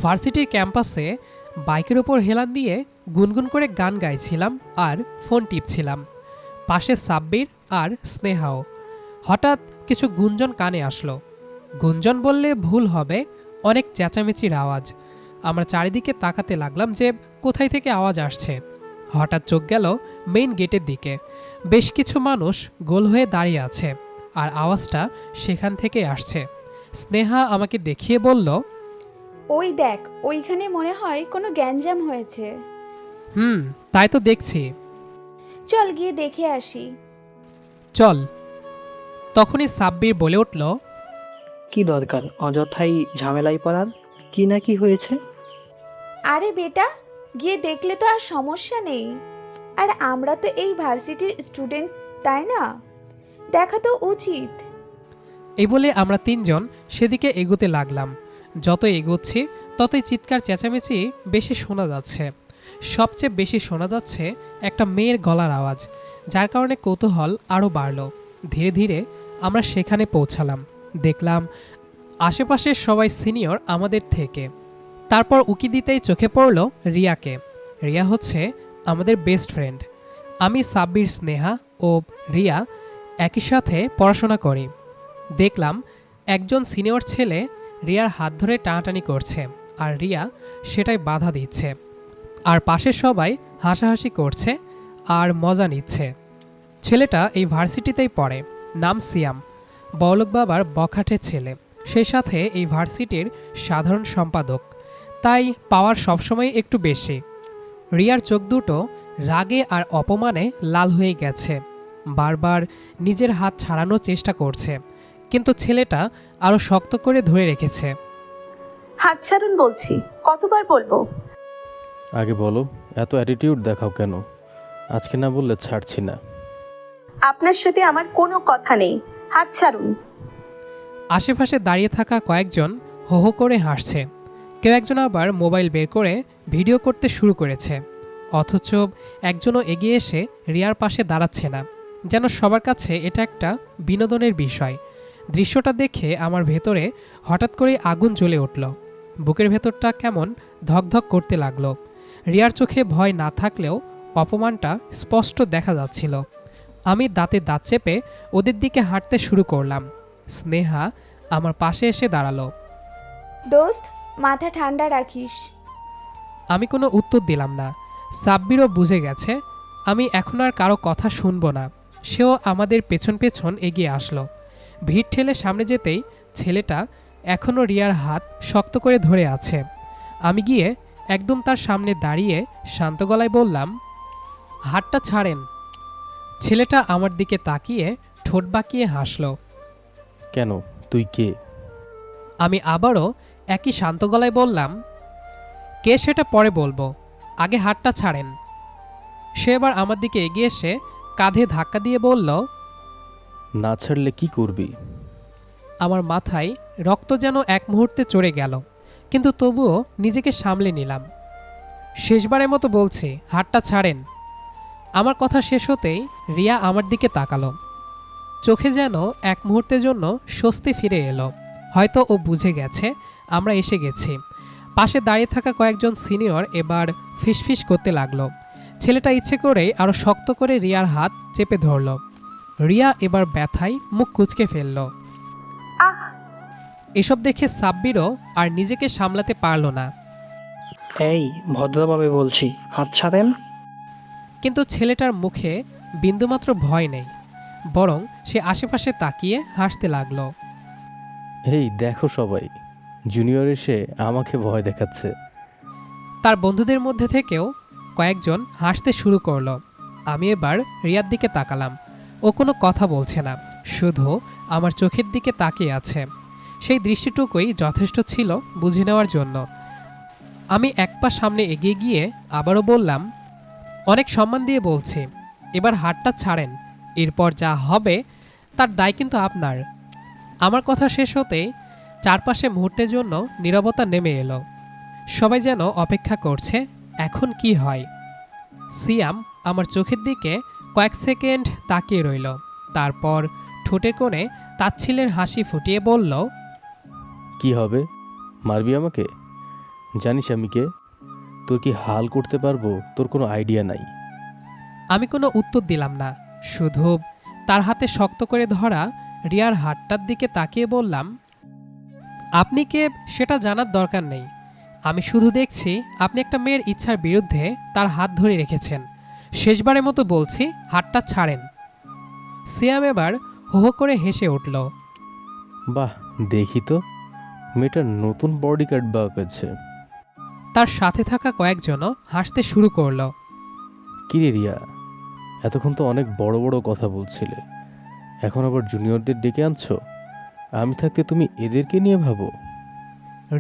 ভার্সিটির ক্যাম্পাসে বাইকের ওপর হেলান দিয়ে গুনগুন করে গান গাইছিলাম আর ফোন টিপছিলাম। পাশে সাব্বির আর স্নেহাও। হঠাৎ কিছু গুঞ্জন কানে আসলো। গুঞ্জন বললে ভুল হবে, অনেক চেঁচামেচির আওয়াজ। আমরা চারিদিকে তাকাতে লাগলাম যে কোথায় থেকে আওয়াজ আসছে। হঠাৎ চোখ গেল মেইন গেটের দিকে। বেশ কিছু মানুষ গোল হয়ে দাঁড়িয়ে আছে আর আওয়াজটা সেখান থেকে আসছে। স্নেহা আমাকে দেখিয়ে বলল, ওই দেখ, ওইখানে মনে হয় কোনো গ্যাঞ্জাম হয়েছে। তাই তো দেখছি। চল গিয়ে দেখে আসি। চল। তখনই সাব্বির বলে উঠল, কি দরকার অযথাই ঝামেলায় পড়ার? কি না কি হয়েছে? আরে বেটা, গিয়ে দেখলে তো আর সমস্যা নেই। আর আমরা তো এই ভার্সিটির স্টুডেন্ট, তাই না? দেখা তো উচিত। এই বলে আমরা তিনজন সেদিকে এগোতে লাগলাম। যত এগোচ্ছি ততই চিৎকার চেঁচামেচি বেশি শোনা যাচ্ছে। সবচেয়ে বেশি শোনা যাচ্ছে একটা মেয়ের গলার আওয়াজ, যার কারণে কৌতূহল আরও বাড়ল। ধীরে ধীরে আমরা সেখানে পৌঁছালাম। দেখলাম আশেপাশের সবাই সিনিয়র আমাদের থেকে। তারপর উকি দিতেই চোখে পড়ল রিয়াকে। রিয়া হচ্ছে আমাদের বেস্ট ফ্রেন্ড। আমি, সাব্বির, স্নেহা ও রিয়া একই সাথে পড়াশোনা করি। দেখলাম একজন সিনিয়র ছেলে রিয়ার হাত ধরে টানাটানি করছে আর রিয়া সেটাই বাধা দিচ্ছে। আর পাশের সবাই হাসাহাসি করছে আর মজা নিচ্ছে। ছেলেটা এই ভার্সিটিতেই পড়ে, নাম সিয়াম। বড়লোক বাবার বখাটে ছেলে, সেই সাথে এই ভার্সিটির সাধারণ সম্পাদক, তাই পাওয়ার সবসময় একটু বেশি। রিয়ার চোখ দুটো রাগে আর অপমানে লাল হয়ে গেছে। বারবার নিজের হাত ছাড়ানোর চেষ্টা করছে, কিন্তু ছেলেটা আরও শক্ত করে ধরে রেখেছে। হাত ছাড়ুন বলছি, কতবার বলবো? আগে বলো, এত অ্যাটিটিউড দেখাও কেন? আজকে না বললে ছাড়ছি না। আপনার সাথে আমার কোনো কথা নেই, হাত ছাড়ুন। আশেপাশে দাঁড়িয়ে থাকা কয়েকজন হো হো করে হাসছে। কেউ একজন আবার মোবাইল বের করে ভিডিও করতে শুরু করেছে। অথচ একজনও এগিয়ে এসে রিয়ার পাশে দাঁড়াচ্ছে না, যেন সবার কাছে এটা একটা বিনোদনের বিষয়। দৃশ্যটা দেখে আমার ভেতরে হঠাৎ করে আগুন জ্বলে উঠল। বুকের ভেতরটা কেমন ধকধক করতে লাগলো। রিয়ার চোখে ভয় না থাকলেও অপমানটা স্পষ্ট দেখা যাচ্ছিল। আমি দাঁতে দাঁত চেপে ওদের দিকে হাঁটতে শুরু করলাম। স্নেহা আমার পাশে এসে দাঁড়ালো। দোস্ত, মাথা ঠান্ডা রাখিস। আমি কোনো উত্তর দিলাম না। সাব্বিরও বুঝে গেছে আমি এখন আর কারো কথা শুনবো না। সেও আমাদের পেছন পেছন এগিয়ে আসলো। ভিড় ঠেলে সামনে যেতেই ছেলেটা এখনও রিয়ার হাত শক্ত করে ধরে আছে। আমি গিয়ে একদম তার সামনে দাঁড়িয়ে শান্ত গলায় বললাম, হাতটা ছাড়েন। ছেলেটা আমার দিকে তাকিয়ে ঠোঁট বাঁকিয়ে হাসল। কেন, তুই কে? আমি আবারও একই শান্ত গলায় বললাম, কে সেটা পরে বলবো, আগে হাতটা ছাড়েন। সে এবার আমার দিকে এগিয়ে এসে কাঁধে ধাক্কা দিয়ে বলল, না ছাড়লে কি করবি? আমার মাথায় রক্ত যেন এক মুহূর্তে চড়ে গেল, কিন্তু তবুও নিজেকে সামলে নিলাম। শেষবারের মতো বলছি, হাতটা ছাড়েন। আমার কথা শেষ হতেই রিয়া আমার দিকে তাকালো। চোখে যেন এক মুহূর্তের জন্য স্বস্তি ফিরে এলো। হয়তো ও বুঝে গেছে আমরা এসে গেছি। পাশে দাঁড়িয়ে থাকা কয়েকজন সিনিয়র এবার ফিসফিস করতে লাগলো। ছেলেটা ইচ্ছে করেই আরও শক্ত করে রিয়ার হাত চেপে ধরল। রিয়া এবার ব্যথায় মুখ কুঁচকে ফেলল। আহ! এসব দেখে সাব্বিরও আর নিজেকে সামলাতে পারল না। এই, ভদ্রভাবে বলছি, হাত ছাড়েন। কিন্তু ছেলেটার মুখে বিন্দুমাত্র ভয় নেই, বরং সে আশেপাশে তাকিয়ে হাসতে লাগলো। এই দেখো সবাই, জুনিয়র এসে আমাকে ভয় দেখাচ্ছে। তার বন্ধুদের মধ্যে থেকেও কয়েকজন হাসতে শুরু করলো। আমি এবার রিয়ার দিকে তাকালাম। ও কোনো কথা বলছে না, শুধু আমার চোখের দিকে তাকিয়ে আছে। সেই দৃষ্টিটুকুই যথেষ্ট ছিল বুঝে নেওয়ার জন্য। আমি এক পা সামনে এগিয়ে গিয়ে আবারও বললাম, অনেক সম্মান দিয়ে বলছি, এবার হাতটা ছাড়েন। এরপর যা হবে তার দায় কিন্তু আপনার। আমার কথা শেষ হতেই চারপাশে মুহূর্তের জন্য নীরবতা নেমে এলো। সবাই যেন অপেক্ষা করছে এখন কি হয়। সিয়াম আমার চোখের দিকে কয়েক সেকেন্ড তাকিয়ে রইল। তারপর ঠোঁটের কোণে তাচ্ছিল্যের হাসি ফুটিয়ে বলল, কি হবে? মারবি আমাকে? জানিস আমি কে? তোর কি হাল করতে পারবো তোর কোনো আইডিয়া নাই। আমি কোনো উত্তর দিলাম না, শুধু তার হাতে শক্ত করে ধরা রিয়ার হাতটার দিকে তাকিয়ে বললাম, আপনি কে সেটা জানার দরকার নেই। আমি শুধু দেখছি আপনি একটা মেয়ের ইচ্ছার বিরুদ্ধে তার হাত ধরে রেখেছেন। শেষবারের মতো বলছি, হাতটা ছাড়েন। সিয়াম এবার হো হো করে হেসে উঠল। বাহ, দেখি তো মেয়েটার নতুন বডি কার্ড বা পেয়েছে। তার সাথে থাকা কয়েকজনও হাসতে শুরু করলো। কিরে রিয়া, এতক্ষণ তো অনেক বড় বড় কথা বলছিলে, এখন আবার জুনিয়রদের ডেকে আনছো? আমি থাকতে তুমি এদেরকে নিয়ে ভাবো?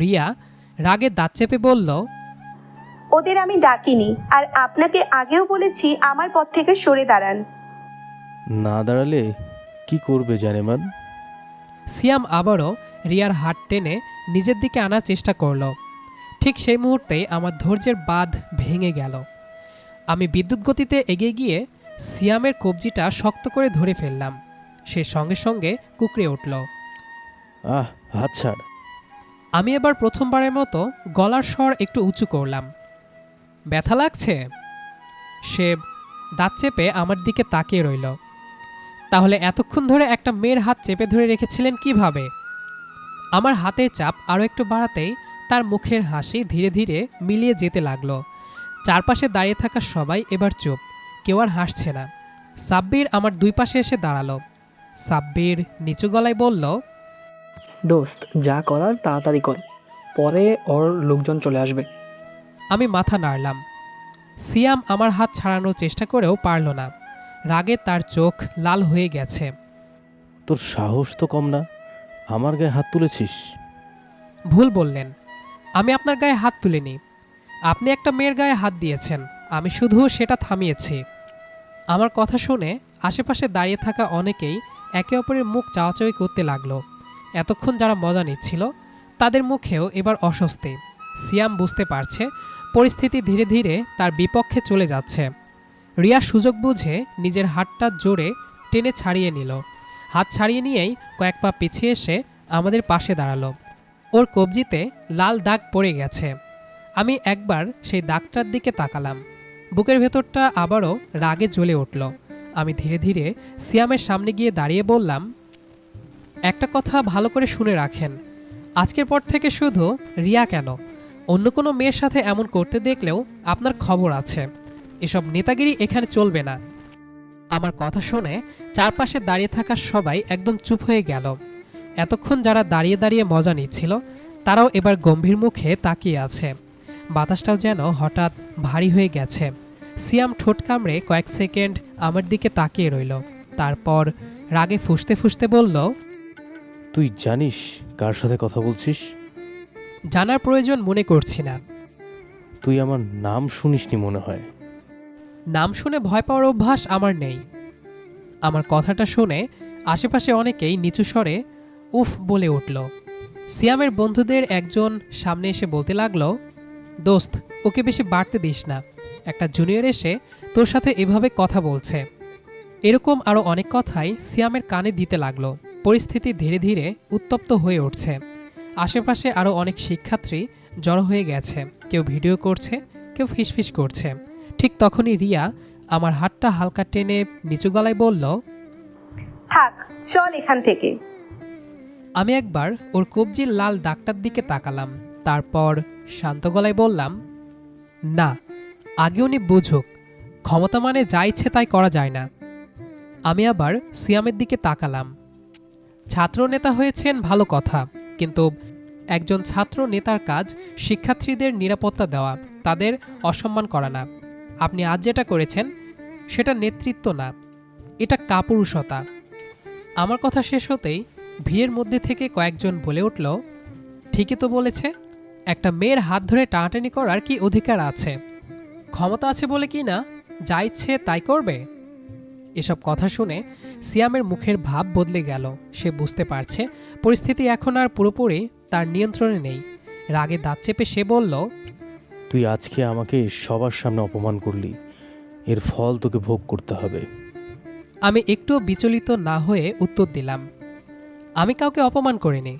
রিয়া রাগে দাঁত চেপে বলল, ওদের আমি ডাকিনি, আর আপনাকে আগেও বলেছি আমার পথ থেকে সরে দাঁড়ান। না দাঁড়ালে কি করবে জানেমান? সিয়াম আবারও রিয়ার হাত টেনে নিজের দিকে আনার চেষ্টা করল। ঠিক সেই মুহূর্তেই আমার ধৈর্যের বাঁধ ভেঙে গেল। আমি বিদ্যুৎ গতিতে এগিয়ে গিয়ে সিয়ামের কবজিটা শক্ত করে ধরে ফেললাম। সে সঙ্গে সঙ্গে কুঁকড়ে উঠল। আহ, হাত ছাড়। আমি এবার প্রথমবারের মতো গলার স্বর একটু উঁচু করলাম। ব্যথা লাগছে? সে দাঁত চেপে আমার দিকে তাকিয়ে রইল। তাহলে এতক্ষণ ধরে একটা মেয়ের হাত চেপে ধরে রেখেছিলেন কিভাবে? আমার হাতের চাপ আরও একটু বাড়াতেই তার মুখের হাসি ধীরে ধীরে মিলিয়ে যেতে লাগলো। চারপাশে দাঁড়িয়ে থাকা সবাই এবার চুপ, কেউ আর হাসছে না। সাব্বির আমার দুই পাশে এসে দাঁড়ালো। সাব্বির নিচু গলায় বলল, দোস্ত, যা করার তাড়াতাড়ি কর, পরে ওর লোকজন চলে আসবে। আমি মাথা নাড়লাম। সিয়াম আমার হাত ছাড়ানোর চেষ্টা করেও পারল না। রাগে তার চোখ লাল হয়ে গেছে। তোর সাহস তো কম না, আমার গায়ে হাত তুলেছিস। ভুল বললেন, আমি আপনার গায়ে হাত তুলিনি। আপনি একটা মেয়ের গায়ে হাত দিয়েছেন, আমি শুধু সেটা থামিয়েছি। আমার কথা শুনে আশেপাশে দাঁড়িয়ে থাকা অনেকেই একে অপরের মুখ চাওয়াচাওয়ি করতে লাগলো। এতক্ষণ যারা মজা নিচ্ছিল তাদের মুখেও এবার অস্বস্তি। সিয়াম বুঝতে পারছে পরিস্থিতি ধীরে ধীরে তার বিপক্ষে চলে যাচ্ছে। রিয়া সুযোগ বুঝে নিজের হাতটা জোরে টেনে ছাড়িয়ে নিল। হাত ছাড়িয়ে নিয়েই কয়েক পা পিছিয়ে এসে আমাদের পাশে দাঁড়ালো। ওর কবজিতে লাল দাগ পড়ে গেছে। আমি একবার সেই দাগটার দিকে তাকালাম। বুকের ভেতরটা আবারও রাগে জ্বলে উঠল। আমি ধীরে ধীরে সিয়ামের সামনে গিয়ে দাঁড়িয়ে বললাম, একটা কথা ভালো করে শুনে রাখেন, আজকের পর থেকে শুধু রিয়া কেন, অন্য কোনো মেয়ের সাথে এমন করতে দেখলেও আপনার খবর আছে। এসব নেতাগিরি এখানে চলবে না। আমার কথা শুনে চারপাশে দাঁড়িয়ে থাকা সবাই একদম চুপ হয়ে গেল। এতক্ষণ যারা দাঁড়িয়ে দাঁড়িয়ে মজা নিচ্ছিল তারাও এবার গম্ভীর মুখে তাকিয়ে আছে। বাতাসটাও যেন হঠাৎ ভারী হয়ে গেছে। সিয়াম ঠোঁট কামড়ে কয়েক সেকেন্ড আমার দিকে তাকিয়ে রইল। তারপর রাগে ফুঁসতে ফুঁসতে বলল, তুই জানিস কার সাথে কথা বলছিস? জানার প্রয়োজন মনে করছি না। তুই আমার নাম শুনিসনি মনে হয়। নাম শুনে ভয় পাওয়ার অভ্যাস আমার নেই। আমার কথাটা শুনে আশেপাশে অনেকেই নিচু স্বরে উফ বলে উঠল। সিয়ামের বন্ধুদের একজন সামনে এসে বলতে লাগলো, দোস্ত, ওকে বেশি বাড়তে দিস না, একটা জুনিয়র এসে তোর সাথে এভাবে কথা বলছে। এরকম আরও অনেক কথাই সিয়ামের কানে দিতে লাগলো। পরিস্থিতি ধীরে ধীরে উত্তপ্ত হয়ে উঠছে। আশেপাশে আরও অনেক শিক্ষার্থী জড়ো হয়ে গেছে, কেউ ভিডিও করছে, কেউ ফিসফিস করছে। ঠিক তখনই রিয়া আমার হাতটা হালকা টেনে নিচু গলায় বলল, থাক, চল এখান থেকে। আমি একবার ওর কবজির লাল দাগটার দিকে তাকালাম, তারপর শান্ত গলায় বললাম, না, আগে উনি বুঝুক, ক্ষমতা মানে যা ইচ্ছে তাই করা যায় না। আমি আবার সিয়ামের দিকে তাকালাম। ছাত্র নেতা হয়েছেন ভালো কথা, কিন্তু একজন ছাত্র নেতার কাজ শিক্ষার্থীদের নিরাপত্তা দেওয়া, তাদের অসম্মান করা না। আপনি আজ যেটা করেছেন সেটা নেতৃত্ব না, এটা কাপুরুষতা। আমার কথা শেষ হতেই ভিড়ের মধ্যে থেকে কয়েকজন বলে উঠল, ঠিকই তো বলেছে, একটা মেয়ের হাত ধরে টানাটানি করার কি অধিকার আছে? ক্ষমতা আছে বলে কি না যা ইচ্ছে তাই করবে? এসব কথা শুনে সিয়ামের মুখের ভাব বদলে গেল। সে বুঝতে পারছে পরিস্থিতি এখন আর পুরোপুরি তার নিয়ন্ত্রণে নেই। রাগে দাঁত চেপে সে বলল, তুই আজকে আমাকে সবার সামনে অপমান করলি, এর ফল তোকে ভোগ করতে হবে। আমি একটুও বিচলিত না হয়ে উত্তর দিলাম, আমি কাউকে অপমান করিনি।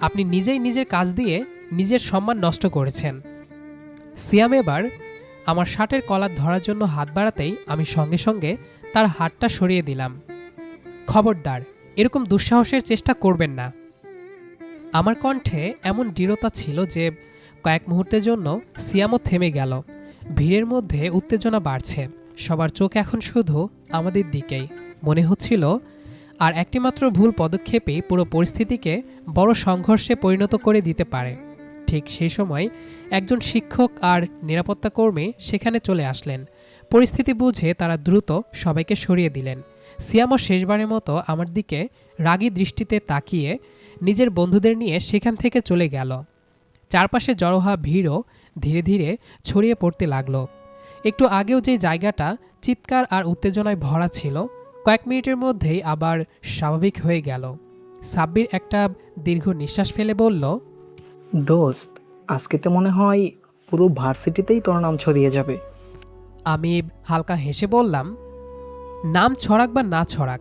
আপনি নিজেই নিজের কাজ দিয়ে নিজের সম্মান নষ্ট করেছেন। সিয়াম এবার আমার শার্টের কলার ধরার জন্য হাত বাড়াতেই আমি সঙ্গে সঙ্গে তার হাতটা সরিয়ে দিলাম। খবরদার, এরকম দুঃসাহসের চেষ্টা করবেন না। আমার কণ্ঠে এমন দৃঢ়তা ছিল যে কয়েক মুহূর্তের জন্য সিয়ামও থেমে গেল। ভিড়ের মধ্যে উত্তেজনা বাড়ছে, সবার চোখ এখন শুধু আমাদের দিকেই। মনে হচ্ছিল আর একটিমাত্র ভুল পদক্ষেপেই পুরো পরিস্থিতিকে বড় সংঘর্ষে পরিণত করে দিতে পারে। ঠিক সেই সময় একজন শিক্ষক আর নিরাপত্তা কর্মী সেখানে চলে আসলেন। পরিস্থিতি বুঝে তারা দ্রুত সবাইকে সরিয়ে দিলেন। সিয়ামও শেষবারের মতো আমার দিকে রাগী দৃষ্টিতে তাকিয়ে নিজের বন্ধুদের নিয়ে সেখান থেকে চলে গেল। চারপাশে জড়ো হওয়া ভিড়ও ধীরে ধীরে ছড়িয়ে পড়তে লাগলো। একটু আগেও যে জায়গাটা চিৎকার আর উত্তেজনায় ভরা ছিল, কয়েক মিনিটের মধ্যেই আবার স্বাভাবিক হয়ে গেল। সাব্বির একটা দীর্ঘ নিঃশ্বাস ফেলে বলল, দোস্ত, আজকে তো মনে হয় পুরো ভার্সিটিতেই তোর নাম ছড়িয়ে যাবে। আমি হালকা হেসে বললাম, নাম ছড়াক বা না ছড়াক,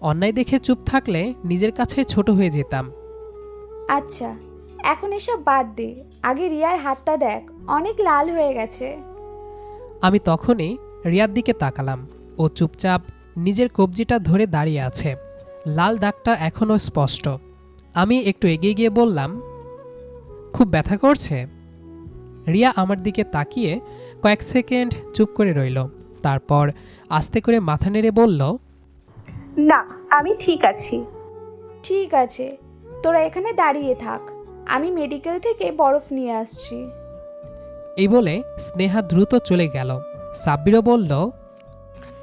অন্যায় দেখে চুপ থাকলে নিজের কাছে ছোট হয়ে যেতাম। আচ্ছা, এখন এসব বাদ দে, আগে রিয়ার হাতটা দেখ, অনেক লাল হয়ে গেছে। আমি তখনই রিয়ার দিকে তাকালাম। ও চুপচাপ নিজের কবজিটা ধরে দাঁড়িয়ে আছে। লাল দাগটা এখনও স্পষ্ট। আমি একটু এগিয়ে গিয়ে বললাম, খুব ব্যথা করছে? রিয়া আমার দিকে তাকিয়ে কয়েক সেকেন্ড চুপ করে রইল। তারপর আস্তে করে মাথা নেড়ে বলল, না, আমি ঠিক আছি। ঠিক আছে, তোরা এখানে দাঁড়িয়ে থাক, আমি মেডিকেল থেকে বরফ নিয়ে আসছি। এই বলে স্নেহা দ্রুত চলে গেল। সাব্বিরও বলল,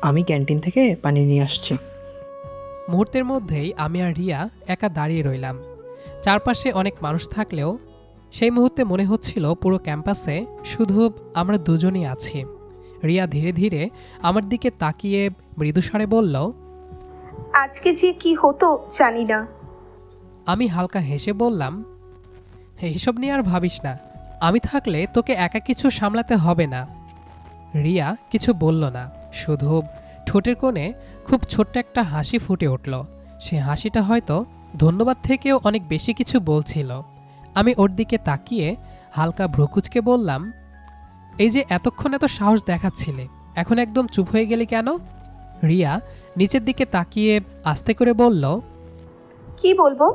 আমি ক্যান্টিন থেকে পানি নিয়ে আসছি। মুহূর্তের মধ্যেই আমি আর রিয়া একা দাঁড়িয়ে রইলাম। চারপাশে অনেক মানুষ থাকলেও সেই মুহূর্তে মনে হচ্ছিল পুরো ক্যাম্পাসে শুধু আমরা দুজনই আছি। রিয়া ধীরে ধীরে আমার দিকে তাকিয়ে মৃদুস্বরে বলল, আজকে যে কি হতো জানি না। আমি হালকা হেসে বললাম, এইসব নিয়ে আর ভাবিস না, আমি থাকলে তোকে একা কিছু সামলাতে হবে না। রিয়া কিছু বলল না, শুধু ঠোঁটের কোণে খুব ছোট্ট একটা হাসি ফুটে উঠল। সে হাসিটা হয়তো ধন্যবাদ থেকেও অনেক বেশি কিছু বলছিল। আমি ওর দিকে তাকিয়ে হালকা ভ্রুকুচকে বললাম, এই যে এতক্ষণ এত সাহস দেখাচ্ছিলে, এখন একদম চুপ হয়ে গেলি কেন? রিয়া নিচের দিকে তাকিয়ে আস্তে করে বলল, কি বলবো?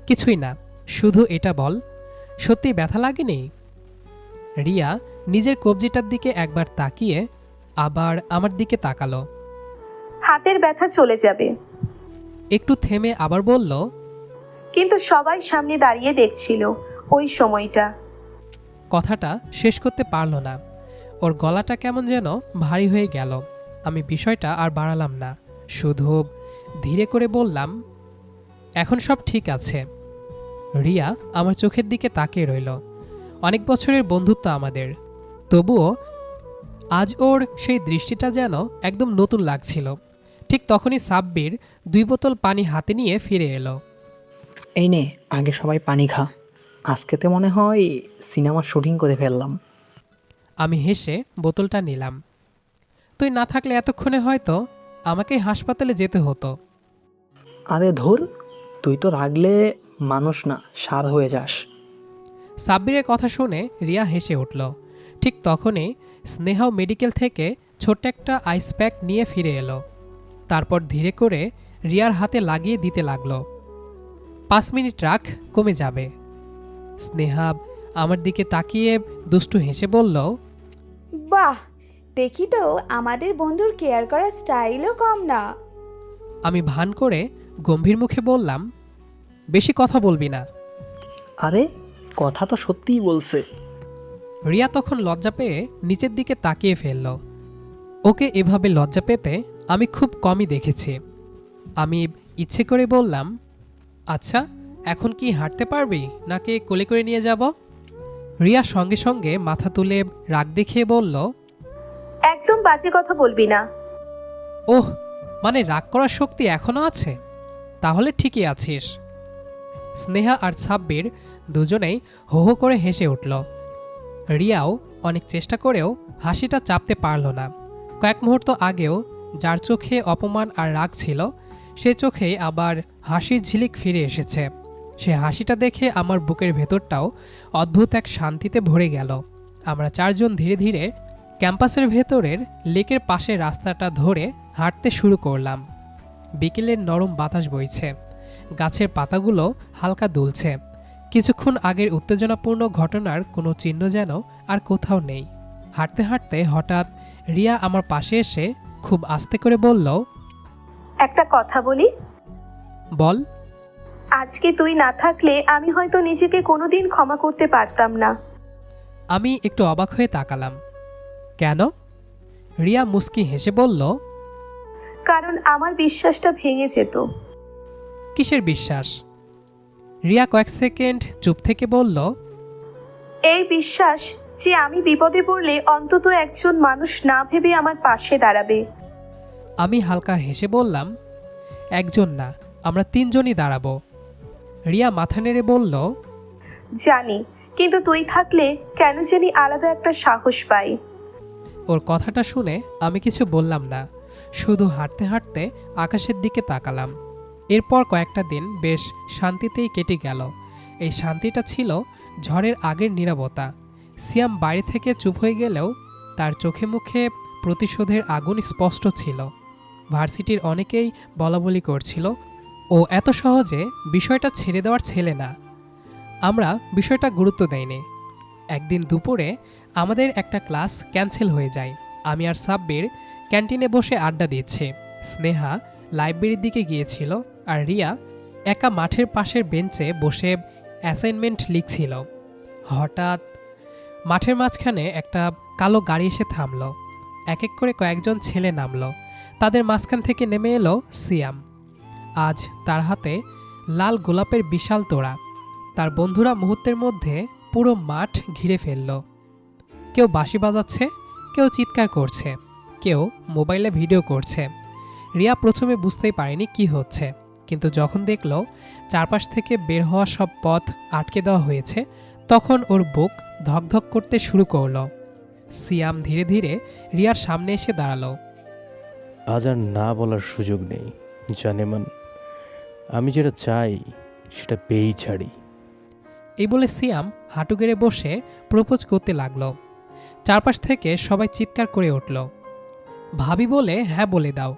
কিছুই না, শুধু এটা বল, সত্যি ব্যথা লাগেনি? রিয়া নিজের কবজিটার দিকে একবার তাকিয়ে আবার আমার দিকে তাকালো। হাতের ব্যথা চলে যাবে। একটু থেমে আবার বলল, কিন্তু সবাই সামনে দাঁড়িয়ে দেখছিল ওই সময়টা। কথাটা শেষ করতে পারল না। ওর গলাটা কেমন যেন ভারী হয়ে গেল। আমি বিষয়টা আর বাড়ালাম না, শুধু ধীরে করে বললাম, এখন সব ঠিক আছে। রিয়া আমার চোখের দিকে তাকিয়ে রইল। অনেক বছরের বন্ধুত্ব আমাদের, তবুও আজ ওর সেই দৃষ্টিটা যেন একদম নতুন লাগছিল। ঠিক তখনই সাব্বির 2 বোতল পানি হাতে নিয়ে ফিরে এলো। এই নে, আগে সবাই পানি খা, আজকেতে মনে হয় সিনেমার শুটিং করে ফেললাম। আমি হেসে বোতলটা নিলাম। তুই না থাকলে এতক্ষণে হয়তো আমাকেই হাসপাতালে যেতে হতো। আরে ধুর, তুই তো রাগলে মানুষ না, সার হয়ে যাস। সাব্বিরের কথা শুনে রিয়া হেসে উঠল। ঠিক তখনই স্নেহাও মেডিকেল থেকে ছোট্ট একটা আইস প্যাক নিয়ে ফিরে এলো। তারপর ধীরে করে রিয়ার হাতে লাগিয়ে দিতে লাগলো। 5 মিনিট রাখ, কমে যাবে। স্নেহা আমার দিকে তাকিয়ে দুষ্টু হেসে বলল, বাহ, দেখি তো আমাদের বন্ধুর কেয়ার করার স্টাইলও কম না। আমি ভান করে গম্ভীর মুখে বললাম, বেশি কথা বলবি না। আরে কথা তো সত্যিই বলছে। রিয়া তখন লজ্জা পেয়ে নিচের দিকে তাকিয়ে ফেলল। ওকে এভাবে লজ্জা পেতে আমি খুব কমই দেখেছি। আমি ইচ্ছে করে বললাম, আচ্ছা, এখন কি হাঁটতে পারবি নাকি কোলে করে নিয়ে যাব? রিয়া সঙ্গে সঙ্গে মাথা তুলে রাগ দেখিয়ে বলল, একদম বাজে কথা বলবি না। ওহ, মানে রাগ করার শক্তি এখনো আছে? তাহলে ঠিকই আছিস। স্নেহা আর সাব্বির দুজনেই হো হো করে হেসে উঠল। রিয়াও অনেক চেষ্টা করেও হাসিটা চাপতে পারল না। কয়েক মুহূর্ত আগেও যার চোখে অপমান আর রাগ ছিল, সে চোখেই আবার হাসির ঝিলিক ফিরে এসেছে। সে হাসিটা দেখে আমার বুকের ভেতরটাও অদ্ভুত এক শান্তিতে ভরে গেল। আমরা চারজন ধীরে ধীরে ক্যাম্পাসের ভেতরের লেকের পাশে রাস্তাটা ধরে হাঁটতে শুরু করলাম। বিকেলের নরম বাতাস বইছে, গাছের পাতাগুলো হালকা দুলছে। কিছুক্ষণ আগের উত্তেজনাপূর্ণ ঘটনার কোনো চিহ্ন যেন আর কোথাও নেই। হাঁটতে হাঁটতে হঠাৎ রিয়া আমার পাশে এসে খুব আস্তে করে বলল, একটা কথা বলি। বল। আজকে তুই না থাকলে আমি হয়তো নিজেকে কোনোদিন ক্ষমা করতে পারতাম না। আমি একটু অবাক হয়ে তাকালাম। কেন? রিয়া মুস্কি হেসে বলল, কারণ আমার বিশ্বাসটা ভেঙে যেত। কিসের বিশ্বাস? রিয়া কয়েক সেকেন্ড চুপ থেকে বলল, এই বিশ্বাস যে আমি বিপদে পড়লে অন্তত একজন মানুষ না ভেবে আমার পাশে দাঁড়াবে। আমি হালকা হেসে বললাম, একজন না, আমরা তিনজনই দাঁড়াবো। রিয়া মাথা নেড়ে বলল, জানি, কিন্তু তুই থাকলে কেন জানি আলাদা একটা সাহস পাই। ওর কথাটা শুনে আমি কিছু বললাম না, শুধু হাঁটতে হাঁটতে আকাশের দিকে তাকালাম। এরপর কয়েকটা দিন বেশ শান্তিতেই কেটে গেল। এই শান্তিটা ছিল ঝড়ের আগের নীরবতা। সিয়াম বাইরে থেকে চুপ হয়ে গেলেও তার চোখে মুখে প্রতিশোধের আগুন স্পষ্ট ছিল। ভার্সিটির অনেকেই বলাবলি করছিল ও এত সহজে বিষয়টা ছেড়ে দেওয়ার ছেলে না। আমরা বিষয়টা গুরুত্ব দেইনি। একদিন দুপুরে আমাদের একটা ক্লাস ক্যান্সেল হয়ে যায়। আমি আর সাব্বির ক্যান্টিনে বসে আড্ডা দিচ্ছি। স্নেহা লাইব্রেরির দিকে গিয়েছিল আর রিয়া একা মাঠের পাশের বেঞ্চে বসে অ্যাসাইনমেন্ট লিখছিল। হঠাৎ মাঠের মাঝখানে একটা কালো গাড়ি এসে থামল। এক এক করে কয়েকজন ছেলে নামলো। তাদের মাঝখান থেকে নেমে এলো সিয়াম। আজ তার হাতে লাল গোলাপের বিশাল তোড়া। তার বন্ধুরা মুহূর্তের মধ্যে পুরো মাঠ ঘিরে ফেলল। কেউ বাঁশি বাজাচ্ছে, কেউ চিৎকার করছে, কেউ মোবাইলে ভিডিও করছে। রিয়া প্রথমে বুঝতেই পারেনি কি হচ্ছে, কিন্তু যখন দেখল চারপাশ থেকে বের হওয়া সব পথ আটকে দেওয়া হয়েছে, তখন ওর বুক ধকধক করতে শুরু করলো। সিয়াম ধীরে ধীরে রিয়ার সামনে এসে দাঁড়ালো। আজ আর না বলার সুযোগ নেই জানেমান। আমি যেটা চাই সেটা পেয়েই ছাড়ি। এই বলে সিয়াম হাঁটু গেড়ে বসে প্রপোজ করতে লাগলো। চারপাশ থেকে সবাই চিৎকার করে উঠল, ভাবি বলে হ্যাঁ বলে দাও।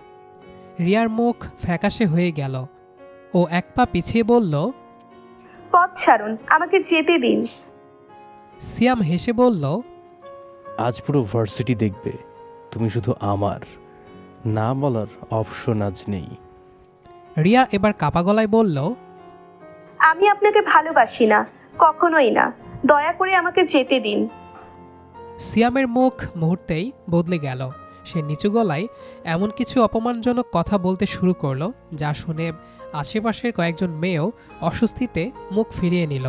রিয়ার মুখ ফ্যাকাশে হয়ে গেল। ও এক পা পিছিয়ে বলল, পথ ছাড়ুন, আমাকে যেতে দিন। সিয়াম হেসে বলল, আজ পুরো ভার্সিটি দেখবে তুমি শুধু আমার। না বলার অপশন আজ নেই। রিয়া এবার কাপা গলায় বলল, আমি আপনাকে ভালোবাসি না, কখনোই না। দয়া করে আমাকে যেতে দিন। সিয়ামের মুখ মুহূর্তেই বদলে গেল। সে নিচু গলায় এমন কিছু অপমানজনক কথা বলতে শুরু করলো যা শুনে আশেপাশের কয়েকজন মেয়েও অস্বস্তিতে মুখ ফিরিয়ে নিল।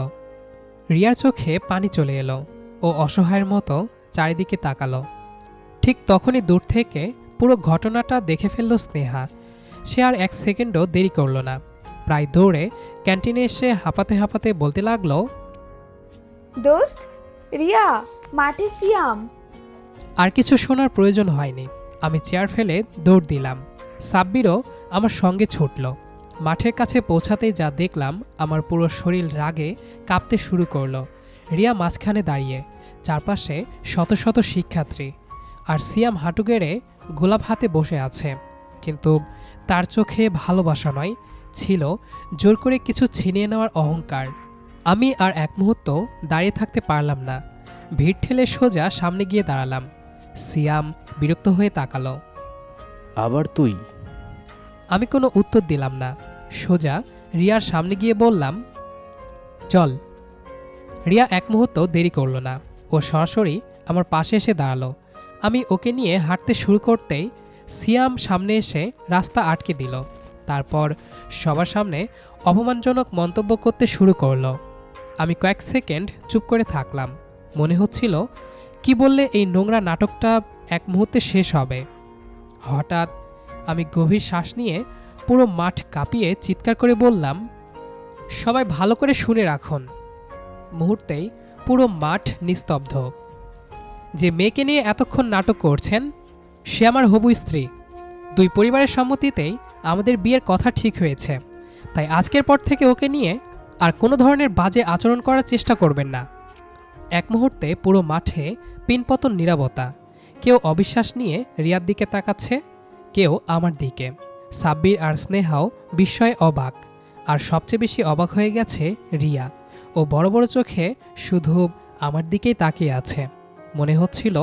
রিয়ার চোখে পানি চলে এলো। ও অসহায়ের মতো চারিদিকে তাকালো। ঠিক তখনই দূর থেকে পুরো ঘটনাটা দেখে ফেলল স্নেহা। সে আর এক সেকেন্ডও দেরি করল না। প্রায় দৌড়ে ক্যান্টিনে এসে হাঁপাতে হাঁপাতে বলতে লাগলো, দোস্ত, রিয়া মাঠে সিয়াম। আর কিছু শোনার প্রয়োজন হয়নি। আমি চেয়ার ফেলে দৌড় দিলাম। সাব্বিরও আমার সঙ্গে ছুটল। মাঠের কাছে পৌঁছাতেই যা দেখলাম, আমার পুরো শরীর রাগে কাঁপতে শুরু করলো। রিয়া মাঝখানে দাঁড়িয়ে, চারপাশে শত শত শিক্ষার্থী, আর সিয়াম হাঁটু গেড়ে গোলাপ হাতে বসে আছে। কিন্তু তার চোখে ভালোবাসা নয়, ছিল জোর করে কিছু ছিনিয়ে নেওয়ার অহংকার। আমি আর এক মুহূর্ত দাঁড়িয়ে থাকতে পারলাম না। ভিড় ঠেলে সোজা সামনে গিয়ে দাঁড়ালাম। সিয়াম বিরক্ত হয়ে তাকালো। আবার তুই? আমি কোনো উত্তর দিলাম না। সোজা রিয়ার সামনে গিয়ে বললাম, চল। রিয়া এক মুহূর্ত দেরি করল না। ও সরাসরি আমার পাশে এসে দাঁড়ালো। আমি ওকে নিয়ে হাঁটতে শুরু করতেই সিয়াম সামনে এসে রাস্তা আটকে দিল। তারপর সবার সামনে অপমানজনক মন্তব্য করতে শুরু করলো। আমি কয়েক সেকেন্ড চুপ করে থাকলাম। মনে হচ্ছিল কি বললে এই নোংরা নাটকটা এক মুহূর্তে শেষ হবে। হঠাৎ আমি গভীর শ্বাস নিয়ে পুরো মাঠ কাঁপিয়ে চিৎকার করে বললাম, সবাই ভালো করে শুনে রাখুন। মুহূর্তেই পুরো মাঠ নিস্তব্ধ। যে মেয়েকে নিয়ে এতক্ষণ নাটক করছেন সে আমার হবু স্ত্রী। দুই পরিবারের সম্মতিতেই আমাদের বিয়ের কথা ঠিক হয়েছে। তাই আজকের পর থেকে ওকে নিয়ে আর কোনো ধরনের বাজে আচরণ করার চেষ্টা করবেন না। এক মুহূর্তে পুরো মাঠে পিনপতন নীরবতা। কেউ অবিশ্বাস নিয়ে রিয়ার দিকে তাকাচ্ছে, কেউ আমার দিকে। সাব্বির আর স্নেহাও বিস্ময়ে অবাক, আর সবচেয়ে বেশি অবাক হয়ে গেছে রিয়া। ও বড় বড় চোখে শুধু আমার দিকেই তাকিয়ে আছে। মনে হচ্ছিল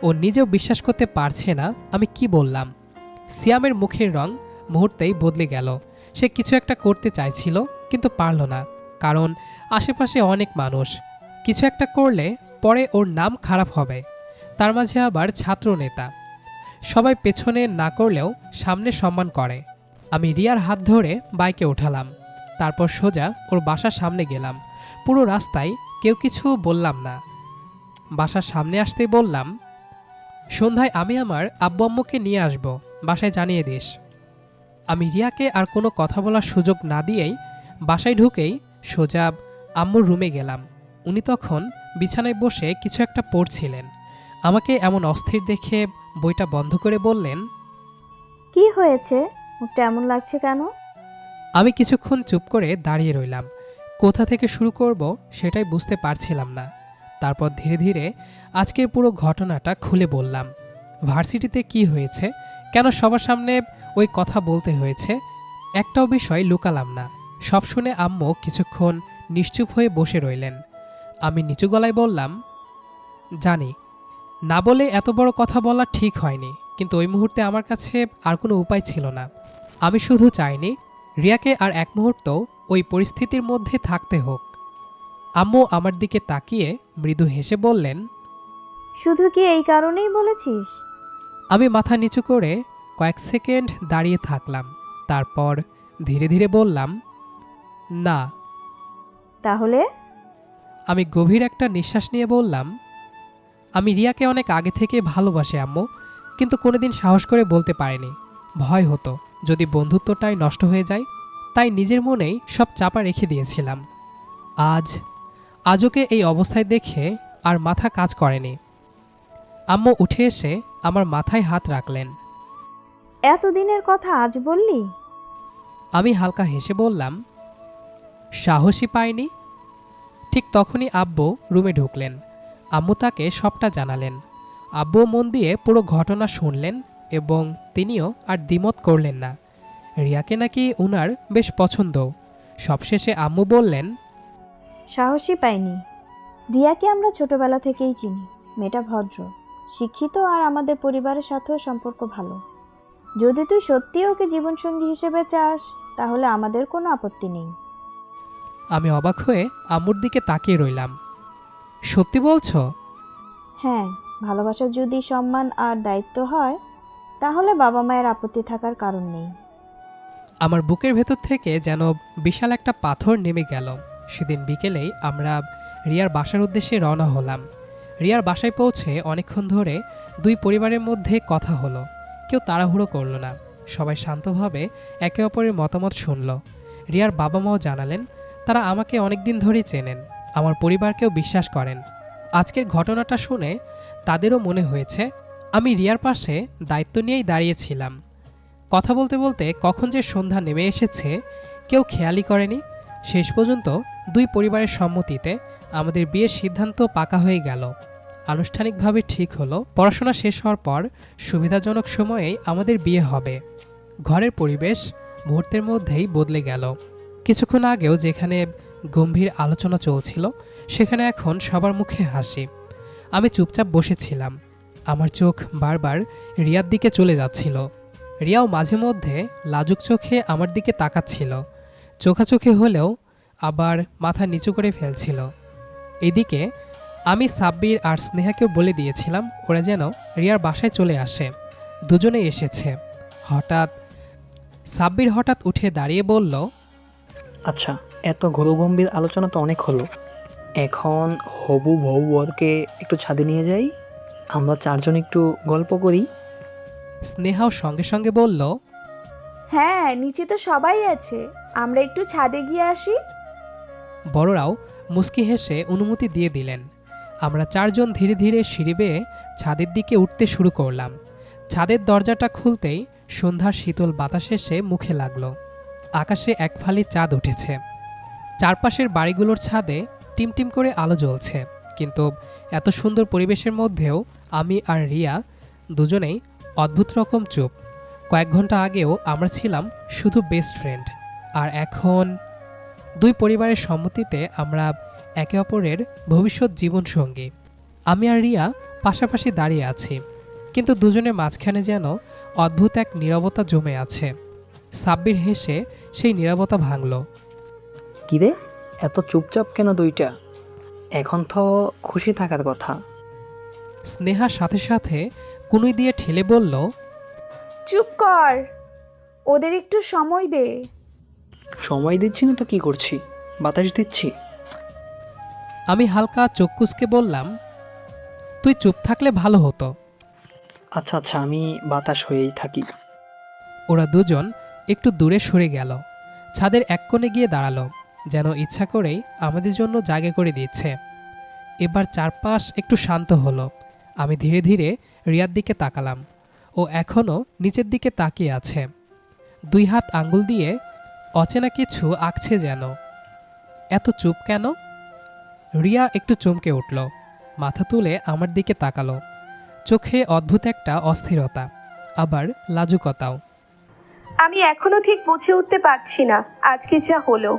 ও নিজেও বিশ্বাস করতে পারছে না আমি কি বললাম। সিয়ামের মুখের রং মুহূর্তেই বদলে গেল। সে কিছু একটা করতে চাইছিল কিন্তু পারল না, কারণ আশেপাশে অনেক মানুষ। কিছু একটা করলে পরে ওর নাম খারাপ হবে। তার মাঝে আবার ছাত্র নেতা। সবাই পেছনে না করলেও সামনে সম্মান করে। আমি রিয়ার হাত ধরে বাইকে উঠালাম, তারপর সোজা ওর বাসার সামনে গেলাম। পুরো রাস্তায় কেউ কিছু বললাম না। বাসার সামনে আসতেই বললাম, সন্ধ্যায় আমি আমার আব্বু আম্মুকে নিয়ে আসব, বাসায় জানিয়ে দিস। আমি রিয়াকে আর কোনো কথা বলার সুযোগ না দিয়েই বাসায় ঢুকেই সোজা আম্মুর রুমে গেলাম। উনি তখন বিছানায় বসে কিছু একটা পড়ছিলেন। আমাকে এমন অস্থির দেখে বইটা বন্ধ করে বললেন, কি হয়েছে, মুখটা এমন লাগছে কেন? আমি কিছুক্ষণ চুপ করে দাঁড়িয়ে রইলাম। কোথা থেকে শুরু করব সেটাই বুঝতে পারছিলাম না। তারপর ধীরে ধীরে আজকের পুরো ঘটনাটা খুলে বললাম। ভার্সিটিতে কি হয়েছে, কেন সবার সামনে ওই কথা বলতে হয়েছে, একটাও বিষয় লুকালাম না। সব শুনে আম্মু কিছুক্ষণ নিশ্চুপ হয়ে বসে রইলেন। আমি নিচু গলায় বললাম, জানি না বলে এত বড় কথা বলা ঠিক হয়নি, কিন্তু ওই মুহূর্তে আমার কাছে আর কোনো উপায় ছিল না। আমি শুধু চাইনি রিয়াকে আর এক মুহূর্ত ওই পরিস্থিতির মধ্যে থাকতে হোক। আম্মু আমার দিকে তাকিয়ে মৃদু হেসে বললেন, শুধু কি এই কারণেই বলেছিস? আমি মাথা নিচু করে কয়েক সেকেন্ড দাঁড়িয়ে থাকলাম, তারপর ধীরে ধীরে বললাম, না। তাহলে? আমি গভীর একটা নিঃশ্বাস নিয়ে বললাম, আমি রিয়াকে অনেক আগে থেকে ভালোবাসি আম্মু, কিন্তু কোনোদিন সাহস করে বলতে পারিনি। ভয় হতো যদি বন্ধুত্বটাই নষ্ট হয়ে যায়, তাই নিজের মনেই সব চাপা রেখে দিয়েছিলাম। আজ ওকে এই অবস্থায় দেখে আর মাথা কাজ করেনি। আম্মু উঠে এসে আমার মাথায় হাত রাখলেন। এতদিনের কথা আজ বললি? আমি হালকা হেসে বললাম, সাহসই পাইনি। ঠিক তখনই আব্বু রুমে ঢুকলেন। আম্মু তাকে সবটা জানালেন। আব্বু মন দিয়ে পুরো ঘটনা শুনলেন এবং তিনিও আর দ্বিমত করলেন না। রিয়াকে নাকি উনার বেশ পছন্দ। সবশেষে আম্মু বললেন, সাহসই পাইনি। রিয়াকে আমরা ছোটবেলা থেকেই চিনি। মেয়েটা ভদ্র, শিক্ষিত, আর আমাদের পরিবারের সাথেও সম্পর্ক ভালো। যদি তুই সত্যি ওকে জীবনসঙ্গী হিসেবে চাস তাহলে আমাদের কোনো আপত্তি নেই। আমি অবাক হয়ে আম্মুর দিকে তাকিয়ে রইলাম। সত্যি বলছো? হ্যাঁ, ভালোবাসা যদি সম্মান আর দায়িত্ব হয় তাহলে বাবা মায়ের আপত্তি থাকার কারণ নেই। আমার বুকের ভেতর থেকে যেন বিশাল একটা পাথর নেমে গেল। সেদিন বিকেলেই আমরা রিয়ার বাসার উদ্দেশ্যে রওনা হলাম। রিয়ার বাসায় পৌঁছে অনেকক্ষণ ধরে দুই পরিবারের মধ্যে কথা হলো। কেউ তাড়াহুড়ো করল না, সবাই শান্তভাবে একে অপরের মতামত শুনল। রিয়ার বাবা মাও জানালেন তারা আমাকে অনেক দিন ধরেই চেনেন, আমার পরিবারকেও বিশ্বাস করেন। আজকের ঘটনাটা শুনে তাদেরও মনে হয়েছে আমি রিয়ার পাশে দায়িত্ব নিয়েই দাঁড়িয়েছিলাম। কথা বলতে বলতে কখন যে সন্ধ্যা নেমে এসেছে কেউ খেয়ালই করেনি। শেষ পর্যন্ত দুই পরিবারের সম্মতিতে আমাদের বিয়ের সিদ্ধান্ত পাকা হয়ে গেল। আনুষ্ঠানিকভাবে ঠিক হলো পড়াশোনা শেষ হওয়ার পর সুবিধাজনক সময়েই আমাদের বিয়ে হবে। ঘরের পরিবেশ মুহূর্তের মধ্যেই বদলে গেল। কিছুক্ষণ আগেও যেখানে গম্ভীর আলোচনা চলছিল সেখানে এখন সবার মুখে হাসি। আমি চুপচাপ বসেছিলাম। আমার চোখ বারবার রিয়ার দিকে চলে যাচ্ছিল। রিয়াও মাঝে মধ্যে লাজুক চোখে আমার দিকে তাকাচ্ছিল, চোখাচোখে হলেও আবার মাথা নিচু করে ফেলছিল। এদিকে আমি সাব্বির আর স্নেহাকেও বলে দিয়েছিলাম ওরা যেন রিয়ার বাসায় চলে আসে। দুজনে এসেছে। সাব্বির হঠাৎ উঠে দাঁড়িয়ে বলল, আচ্ছা, এত গম্ভীর আলোচনা তো অনেক হলো। এখন হবু বউ বরকে একটু ছাদে নিয়ে যাই, আমরা চারজন একটু গল্প করি। স্নেহাও সঙ্গে সঙ্গে বলল, হ্যাঁ, নিচে তো সবাই আছে, আমরা একটু ছাদে গিয়ে আসি। বড়রাও মুচকি হেসে অনুমতি দিয়ে দিলেন। আমরা চারজন ধীরে ধীরে সিঁড়ি বেয়ে ছাদের দিকে উঠতে শুরু করলাম। ছাদের দরজাটা খুলতেই সন্ধ্যার শীতল বাতাস এসে মুখে লাগলো। আকাশে এক ফালি চাঁদ উঠেছে। চারপাশের বাড়িগুলোর ছাদে টিমটিম করে আলো জ্বলছে, কিন্তু এত সুন্দর পরিবেশের মধ্যেও আমি আর রিয়া দুজনেই অদ্ভুত রকম চুপ। কয়েক ঘন্টা আগেও আমরা ছিলাম শুধু বেস্ট ফ্রেন্ড, আর এখন দুই পরিবারের সম্মতিতে আমরা একে অপরের ভবিষ্যৎ জীবনসঙ্গী। আমি আর রিয়া পাশাপাশি দাঁড়িয়ে আছি, কিন্তু দুজনের মাঝখানে যেন অদ্ভুত এক নীরবতা জমে আছে। সাব্বির হেসে সেই নীরবতা ভাঙল। কিরে, এত চুপচাপ কেন দুইটা? এখন তো খুশি থাকার কথা। স্নেহার সাথে সাথে কুনুই দিয়ে ঠেলে বলল, চুপ কর, ওদের একটু সময় দে। সময় দিচ্ছি না তো কি করছি? বাতাস দিচ্ছি। আমি হালকা চোখ কুঁচকে বললাম, তুই চুপ থাকলে ভালো হতো। আচ্ছা আচ্ছা, আমি বাতাস হয়েই থাকি। ওরা দুজন একটু দূরে সরে গেল, ছাদের এক কোণে গিয়ে দাঁড়ালো, যেন ইচ্ছা করেই আমাদের জন্য জায়গা করে দিচ্ছে। এবার চারপাশ একটু শান্ত হলো। আমি ধীরে ধীরে রিয়ার দিকে তাকালাম। ও এখনও নিচের দিকে তাকিয়ে আছে, দুই হাত আঙ্গুল দিয়ে অচেনা কিছু আঁকছে যেন। এত চুপ কেন? রিয়া একটু চমকে উঠল, মাথা তুলে আমার দিকে তাকালো, চোখে অদ্ভুত একটা অস্থিরতা, আবার লাজুকতাও। আমি এখনো ঠিক বুঝে উঠতে পারছি না আজকে যা হলো।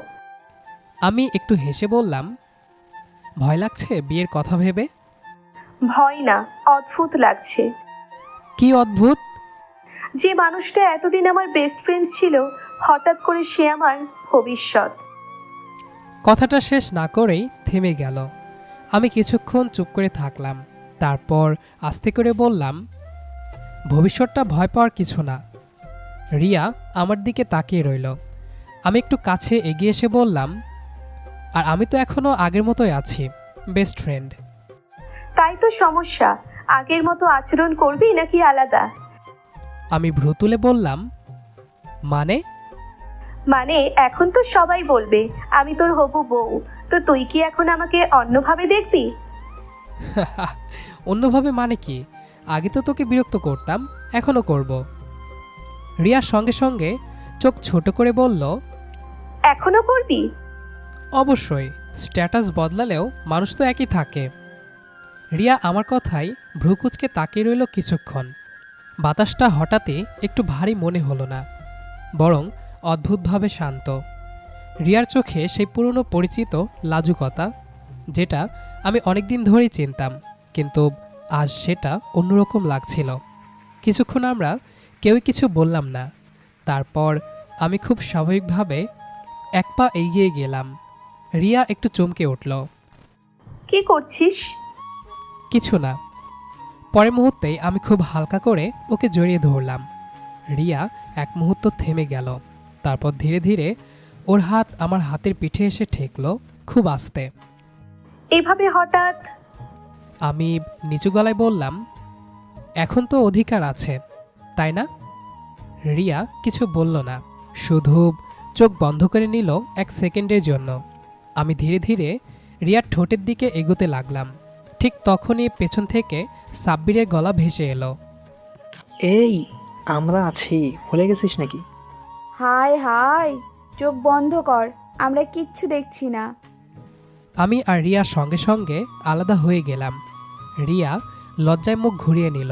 আমি একটু হেসে বললাম, ভয় লাগছে বিয়ের কথা ভেবে? ভয় না, অদ্ভুত লাগছে। কি অদ্ভুত? যে মানুষটা এতদিন আমার বেস্ট ফ্রেন্ড ছিল, হঠাৎ করে সে আমার ভবিষ্যৎ। কথাটা শেষ না করেই থেমে গেল। আমি কিছুক্ষণ চুপ করে থাকলাম, তারপর আস্তে করে বললাম, ভবিষ্যৎটা ভয় পাওয়ার কিছু না। রিয়া আমার দিকে তাকিয়ে রইল। আমি একটু কাছে এগিয়ে এসে বললাম, আর আমি তো এখনও আগের মতোই আছি, বেস্ট ফ্রেন্ড। তাই তো সমস্যা, আগের মতো আচরণ করবি নাকি আলাদা? আমি ভ্রু তুলে বললাম, মানে? মানে এখন তো সবাই বলবে আমি তোর হবু বউ, তো তুই কি এখন আমাকে অন্যভাবে দেখবি? অন্যভাবে মানে কি? আগে তো তোকে বিরক্ত করতাম, এখনও করব। রিয়ার সঙ্গে সঙ্গে চোখ ছোট করে বলল, এখনো করবি? অবশ্যই, স্ট্যাটাস বদলালেও মানুষ তো একই থাকে। রিয়া আমার কথায় ভ্রুকুচকে তাকিয়ে রইল কিছুক্ষণ। বাতাসটা হঠাৎই একটু ভারী মনে হলো না, বরং অদ্ভুতভাবে শান্ত। রিয়ার চোখে সেই পুরনো পরিচিত লাজুকতা, যেটা আমি অনেকদিন ধরেই চিনতাম, কিন্তু আজ সেটা অন্যরকম লাগছিল। কিছুক্ষণ আমরা কেউই কিছু বললাম না। তারপর আমি খুব স্বাভাবিকভাবে এক পা এগিয়ে গেলাম। রিয়া একটু চমকে উঠল। কি করছিস? কিছু না। পরের মুহূর্তেই আমি খুব হালকা করে ওকে জড়িয়ে ধরলাম। রিয়া এক মুহূর্ত থেমে গেল, তারপর ধীরে ধীরে ওর হাত আমার হাতের পিঠে এসে ঠেকল, খুব আস্তে। এভাবে হঠাৎ? আমি নিচু গলায় বললাম, এখন তো অধিকার আছে, তাই না? রিয়া কিছু বলল না, শুধু চোখ বন্ধ করে নিল এক সেকেন্ডের জন্য। আমি ধীরে ধীরে রিয়ার ঠোঁটের দিকে এগোতে লাগলাম। ঠিক তখনই পেছন থেকে সাব্বিরের গলা ভেসে এলো। এই, আমরা আছি, ভুলে গেছিস নাকি? হায় হায়, চোখ বন্ধ কর, আমরা কিচ্ছু দেখছি না। আমি আর রিয়া সঙ্গে সঙ্গে আলাদা হয়ে গেলাম। রিয়া লজ্জায় মুখ ঘুরিয়ে নিল।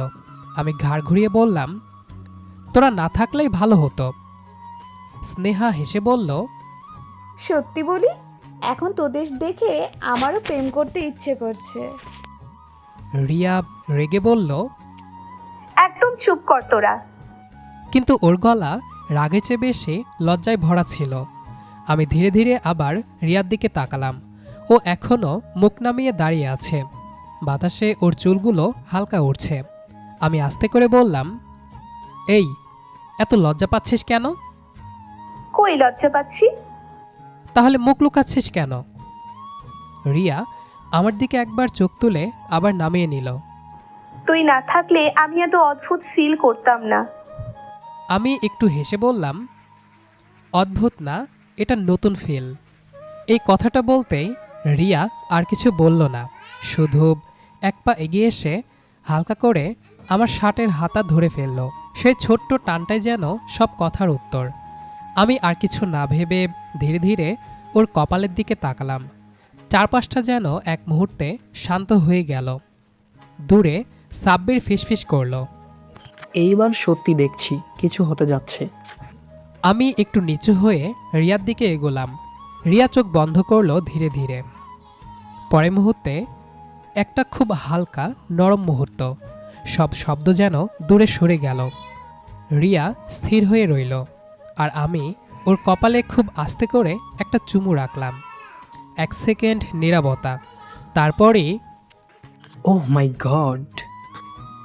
আমি ঘাড় ঘুরিয়ে বললাম, তোরা না থাকলেই ভালো হতো। স্নেহা হেসে বলল, সত্যি বলি, এখন তোদের দেখে আমারও প্রেম করতে ইচ্ছে করছে। রিয়া রেগে বলল, একদম চুপ কর তোরা। কিন্তু ওর গলা রাগের চেয়ে বেশি লজ্জায় ভরা ছিল। আমি ধীরে ধীরে আবার রিয়ার দিকে তাকালাম। ও এখনও মুখ নামিয়ে দাঁড়িয়ে আছে, বাতাসে ওর চুলগুলো হালকা উঠছে। আমি আস্তে করে বললাম, এই, এত লজ্জা পাচ্ছিস কেন? কই লজ্জা পাচ্ছি? তাহলে মুখ লুকাচ্ছিস কেন? রিয়া আমার দিকে একবার চোখ তুলে আবার নামিয়ে নিল। তুই না থাকলে আমি এত অদ্ভুত ফিল করতাম না। আমি একটু হেসে বললাম, অদ্ভুত না, এটা নতুন ফিল। এই কথাটা বলতেই রিয়া আর কিছু বলল না, শুধু এক পা এগিয়ে এসে হালকা করে আমার শার্টের হাতা ধরে ফেলল। সেই ছোট্ট টানটাই যেন সব কথার উত্তর। আমি আর কিছু না ভেবে ধীরে ধীরে ওর কপালের দিকে তাকালাম। চারপাশটা যেন এক মুহূর্তে শান্ত হয়ে গেল। দূরে সাব্বির ফিসফিস করল। এইবার সত্যি দেখছি কিছু হতে যাচ্ছে। আমি একটু নিচু হয়ে রিয়ার দিকে এগোলাম। রিয়া চোখ বন্ধ করলো ধীরে ধীরে। পরের মুহূর্তে একটা খুব হালকা নরম মুহূর্ত, সব শব্দ যেন দূরে সরে গেল। রিয়া স্থির হয়ে রইল, আর আমি ওর কপালে খুব আস্তে করে একটা চুমু রাখলাম। 1 সেকেন্ড নীরবতা, তারপরই ওহ মাই গড!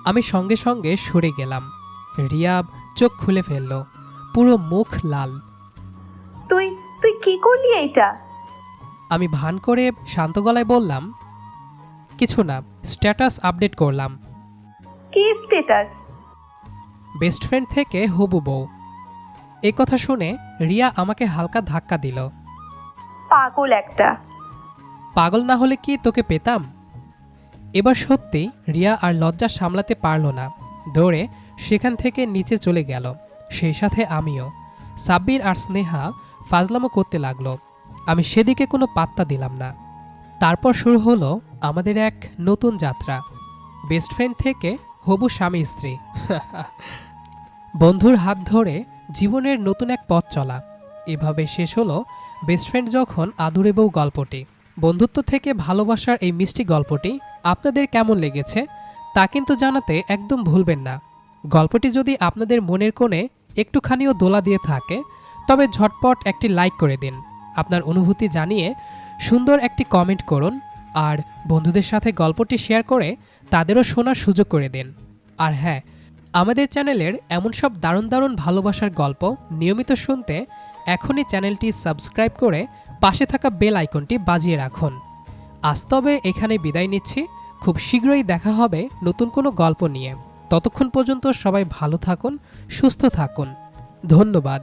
আমি সঙ্গে সঙ্গে সরে গেলাম। রিয়া চোখ খুলে ফেলল, পুরো মুখ লাল। তুই তুই কি করলি এটা? আমি ভান করে শান্ত গলায় বললাম, কিছু না, স্ট্যাটাস আপডেট করলাম। কি স্ট্যাটাস? বেস্ট ফ্রেন্ড থেকে হবু বউ। এ কথা শুনে রিয়া আমাকে হালকা ধাক্কা দিল। পাগল একটা। পাগল না হলে কি তোকে পেতাম? এবার সত্যি রিয়া আর লজ্জা সামলাতে পারল না, দৌড়ে সেখান থেকে নিচে চলে গেল। সেই সাথে আমিও। সাব্বির আর স্নেহা ফাজলামো করতে লাগলো। আমি সেদিকে কোনো পাত্তা দিলাম না। তারপর শুরু হলো আমাদের এক নতুন যাত্রা, বেস্ট ফ্রেন্ড থেকে হবু স্বামী স্ত্রী। বন্ধুর হাত ধরে জীবনের নতুন এক পথ চলা। এভাবে শেষ হলো বেস্ট ফ্রেন্ড যখন আদুরে বউ গল্পটি। বন্ধুত্ব থেকে ভালোবাসার এই মিষ্টি গল্পটি আপনাদের কেমন লেগেছে তা কিন্তু জানাতে একদম ভুলবেন না। গল্পটি যদি আপনাদের মনের কোণে একটুখানিও দোলা দিয়ে থাকে তবে ঝটপট একটি লাইক করে দিন। আপনার অনুভূতি জানিয়ে সুন্দর একটি কমেন্ট করুন, আর বন্ধুদের সাথে গল্পটি শেয়ার করে তাদেরও শোনার সুযোগ করে দিন। আর হ্যাঁ, আমাদের চ্যানেলের এমন সব দারুণ দারুণ ভালোবাসার গল্প নিয়মিত শুনতে এখনই চ্যানেলটি সাবস্ক্রাইব করে পাশে থাকা বেল আইকনটি বাজিয়ে রাখুন। আজ তবে এখানে বিদায় নিচ্ছি। খুব শীঘ্রই দেখা হবে নতুন কোনো গল্প নিয়ে। ততক্ষণ পর্যন্ত সবাই ভালো থাকুন, সুস্থ থাকুন। ধন্যবাদ।